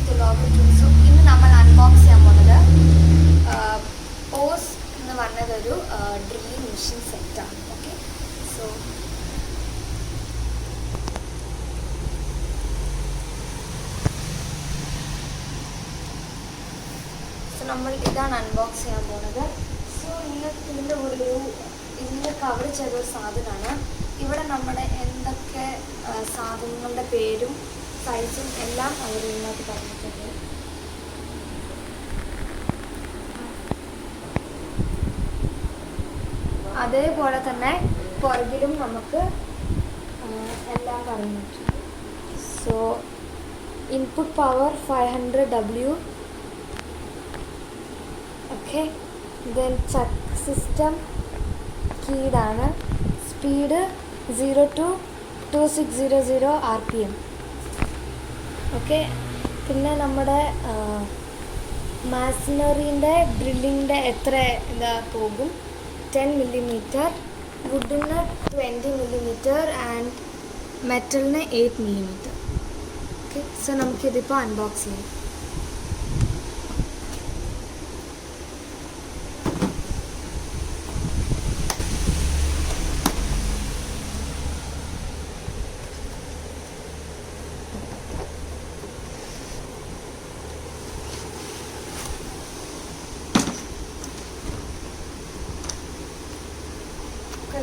Vlog so ഇന്ന് നമ്മൾ unbox ചെയ്യാൻ പോകുന്നത് പോസ് എന്ന് പറഞ്ഞതൊരു ഡ്രില്ലിംഗ് മെഷീൻ സെറ്റാണ്. ഓക്കെ, സോ നമ്മൾ ഇതാണ് അൺബോക്സ് ചെയ്യാൻ പോകുന്നത്. സോ ഇതിൻ്റെ ഒരു ഇതിൻ്റെ കവർ ചെയ്തൊരു സാധനമാണ്. ഇവിടെ നമ്മുടെ എന്തൊക്കെ സാധനങ്ങളുടെ പേരും സൈസും എല്ലാം അവർ ഇതിനകത്ത് പറഞ്ഞിട്ടുണ്ട്. അതേപോലെ തന്നെ പുറകിലും നമുക്ക് എല്ലാം പറഞ്ഞിട്ടുണ്ട്. So input power 500W. Okay, then chuck system കീഡാണ്. Speed 0 to 2600 RPM. ഓക്കെ, പിന്നെ നമ്മുടെ മാസിനറിൻ്റെ ഡ്രില്ലിങ്ങിൻ്റെ എത്ര പോകും 10 mm, വുഡിന് 20 mm ആൻഡ് മെറ്റലിന് 8 mm. ഓക്കെ, സോ നമുക്കിതിപ്പോൾ അൺബോക്സ് ചെയ്യാം.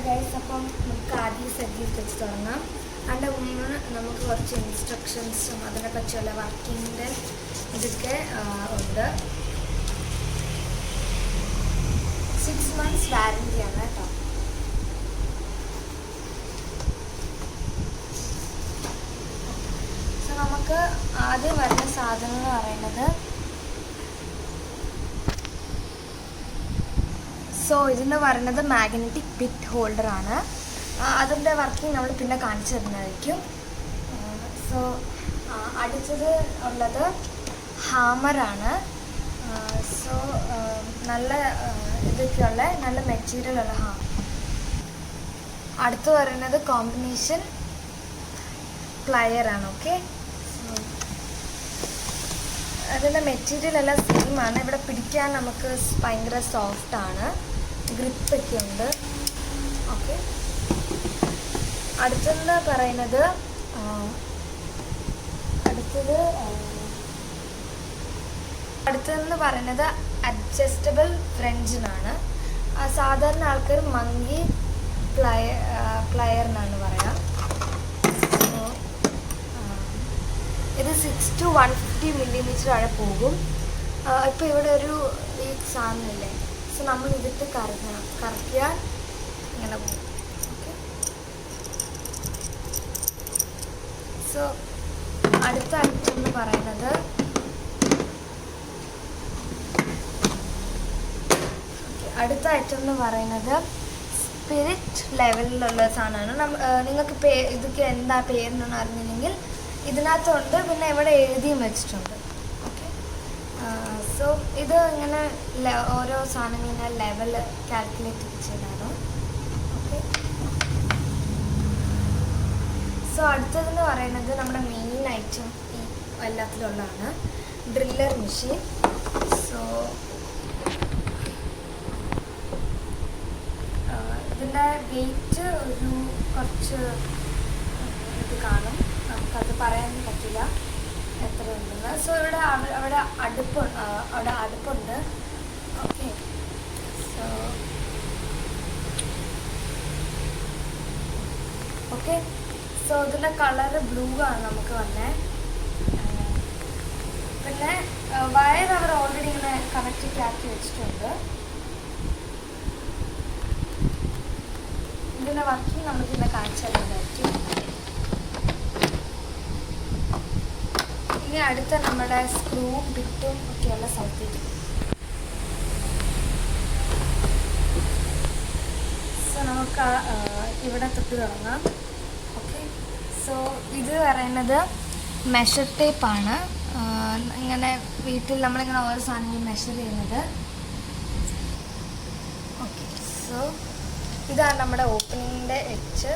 ഗൈസ്, അപ്പം നമുക്ക് ആദ്യം സെറ്റ് വെച്ച് തുടങ്ങാം. അതിൻ്റെ മുമ്പ് നമുക്ക് കുറച്ച് ഇൻസ്ട്രക്ഷൻസും അതിനെ പറ്റിയുള്ള വർക്കിങ്ങിൻ്റെ ഇതൊക്കെ ഉണ്ട്. 6 months വാറൻറ്റിയാണ് കേട്ടോ. സോ നമുക്ക് ആദ്യം വരുന്ന സാധനം എന്ന് പറയുന്നത്, സോ ഇതെന്ന് പറയുന്നത് മാഗ്നറ്റിക് ബിറ്റ് ഹോൾഡറാണ്. അതിൻ്റെ വർക്കിംഗ് നമ്മൾ പിന്നെ കാണിച്ചു തരുന്നതായിരിക്കും. സോ അടുത്തത് ഉള്ളത് ഹാമറാണ്. സോ നല്ല ഇതൊക്കെയുള്ള നല്ല മെറ്റീരിയലുള്ള അടുത്ത് പറയുന്നത് കോമ്പിനേഷൻ പ്ലയറാണ്. ഓക്കെ, അതിൻ്റെ മെറ്റീരിയൽ എല്ലാം സെയിമാണ്. ഇവിടെ പിടിക്കാൻ നമുക്ക് ഭയങ്കര സോഫ്റ്റാണ്, ഗ്രിപ്പൊക്കെ ഉണ്ട്. ഓക്കെ, അടുത്തതെന്ന് പറയുന്നത് അഡ്ജസ്റ്റബിൾ ഫ്രഞ്ചിനാണ്. സാധാരണ ആൾക്കാർ മങ്കി പ്ലയറിനാണ് പറയാം. ഇത് 6 to 150 mm വരെ പോകും. ഇപ്പോൾ ഇവിടെ ഒരു ഈ സാധനമില്ലേ, സോ നമ്മൾ ഇതിട്ട് കറക്കിയാൽ ഇങ്ങനെ പോകും. ഓക്കെ, സോ അടുത്ത ഐറ്റം എന്ന് പറയുന്നത് സ്പിരിറ്റ് ലെവലിലുള്ള സാധനമാണ്. നിങ്ങൾക്ക് ഇതൊക്കെ എന്താ പേരെന്നൊന്നും അറിഞ്ഞില്ലെങ്കിൽ ഇതിനകത്തുണ്ട്, പിന്നെ ഇവിടെ എഴുതിയും വെച്ചിട്ടുണ്ട്. ഓക്കെ, സോ ഇത് ഇങ്ങനെ ഓരോ സാധനങ്ങൾ ഇങ്ങനെ ലെവൽ കാൽക്കുലേറ്റ് ചെയ്താണ്. ഓക്കെ, സോ അടുത്തതെന്ന് പറയുന്നത് നമ്മുടെ മെയിൻ ഐറ്റം ഈ എല്ലാത്തിലുള്ളതാണ്, ഡ്രില്ലർ മെഷീൻ. സോ ഇതിൻ്റെ വെയിറ്റ് ഒരു കുറച്ച് ഇത് കാണും, നമുക്കത് പറയാൻ പറ്റില്ല എത്ര ഉണ്ടെന്ന്. സോ അവിടെ അടുപ്പുണ്ട്. ഓക്കെ, സോ ഇതിൻ്റെ കളറ് ബ്ലൂ ആണ് നമുക്ക് വന്നത്. പിന്നെ വയർ അവർ ഓൾറെഡി ഇങ്ങനെ കണക്റ്റ് ആക്കി വെച്ചിട്ടുണ്ട്. ഇതിൻ്റെ വർക്കിംഗ് നമുക്കിങ്ങനെ കാണിച്ചു തരുന്നതായിരിക്കും. ഇനി അടുത്ത നമ്മുടെ സ്ക്രൂവും ബിറ്റും ഒക്കെയുള്ള സ്ഥലത്തേക്ക്. സോ നമുക്ക് ഇവിടെ തൊട്ട് തുടങ്ങാം. ഓക്കെ, സോ ഇത് പറയുന്നത് മെഷർ ടേപ്പാണ്. ഇങ്ങനെ വീട്ടിൽ നമ്മളിങ്ങനെ ഓരോ സാധനങ്ങൾ മെഷർ ചെയ്യുന്നത്. ഓക്കെ, സോ ഇതാണ് നമ്മുടെ ഓപ്പണിങ്ങിൻ്റെ എച്ച്.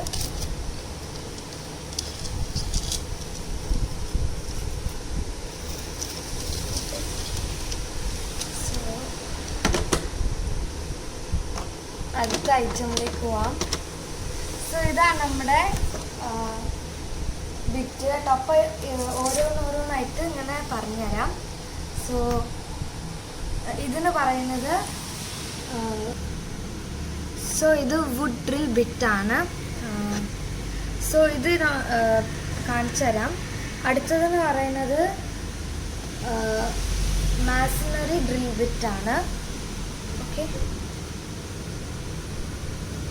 അടുത്ത ഐറ്റമിലേക്ക് പോവാം. സോ ഇതാണ് നമ്മുടെ ബിറ്റ് കേട്ടോ. അപ്പോൾ ഓരോന്നോരോന്നായിട്ട് ഇങ്ങനെ പറഞ്ഞുതരാം. സോ ഇതിന് പറയുന്നത് ഇത് വുഡ് ഡ്രിൽ ബിറ്റാണ്. സോ ഇത് കാണിച്ചു തരാം. അടുത്തതെന്ന് പറയുന്നത് മാസണറി ഡ്രിൽ ബിറ്റാണ്. ഓക്കെ.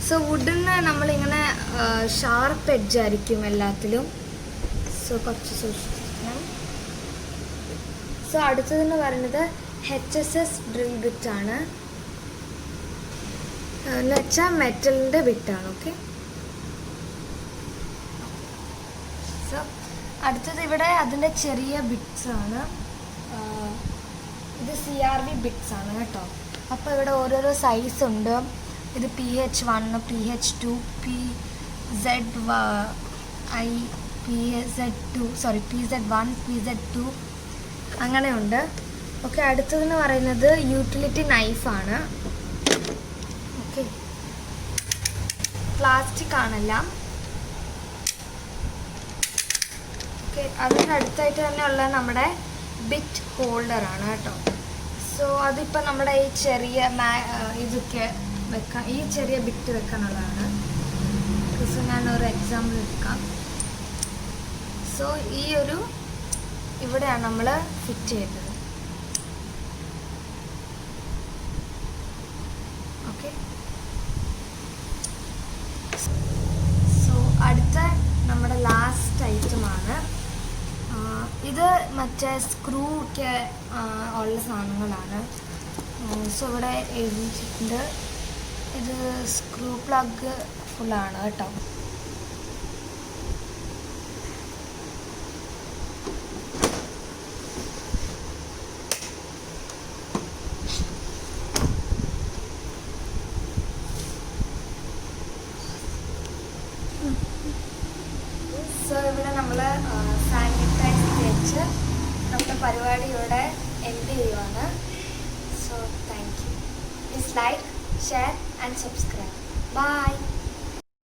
സോ വുഡിന് നമ്മളിങ്ങനെ ഷാർപ്പ് എഡ്ജ് ആയിരിക്കും എല്ലാത്തിലും. സോ കുറച്ച് സൂക്ഷിക്കണം. സോ അടുത്തതെന്ന് പറയുന്നത് HSS ഡ്രിൽ ബിറ്റാണ്. എന്ന് വെച്ചാൽ മെറ്റലിൻ്റെ ബിറ്റാണ്. ഓക്കെ. സോ അടുത്തത് ഇവിടെ അതിൻ്റെ ചെറിയ ബിറ്റ്സ് ആണ്. ഇത് CRV ബിറ്റ്സ് ആണ് കേട്ടോ. അപ്പോൾ ഇവിടെ ഓരോരോ സൈസ് ഉണ്ട്. ഇത് PH1, PH2, PZI, PZ1, PZ2 അങ്ങനെയുണ്ട്. ഓക്കെ. അടുത്തതെന്ന് പറയുന്നത് യൂട്ടിലിറ്റി നൈഫാണ്. ഓക്കെ. പ്ലാസ്റ്റിക് ആണെല്ലാം. ഓക്കെ. അതിനടുത്തായിട്ട് തന്നെ ഉള്ള നമ്മുടെ ബിറ്റ് ഹോൾഡറാണ് കേട്ടോ. സോ അതിപ്പോൾ നമ്മുടെ ഈ ചെറിയ ഇതൊക്കെ വെക്കാൻ, ഈ ചെറിയ ബിറ്റ് വെക്കാനുള്ളതാണ്. സോ ഞാനൊരു എക്സാമ്പിൾ എടുക്കാം. സോ ഈ ഒരു ഇവിടെയാണ് നമ്മൾ ഫിറ്റ് ചെയ്തത്. ഓക്കെ. സോ അടുത്ത നമ്മുടെ ലാസ്റ്റ് ഐറ്റമാണ്. ഇത് മറ്റേ സ്ക്രൂ ഒക്കെ ഉള്ള സാധനങ്ങളാണ്. സോ ഇവിടെ എഴുതിയിട്ടുണ്ട് ഇത് സ്ക്രൂ പ്ലഗ് ഫുള്ളാണ് കേട്ടോ. സോ ഇവിടെ നമ്മൾ സാനിറ്റൈസ് തേച്ച് നമ്മുടെ പരിപാടി ഇവിടെ എൻഡ് ചെയ്യുവാണ്. So thank you. Please like, share and subscribe. By.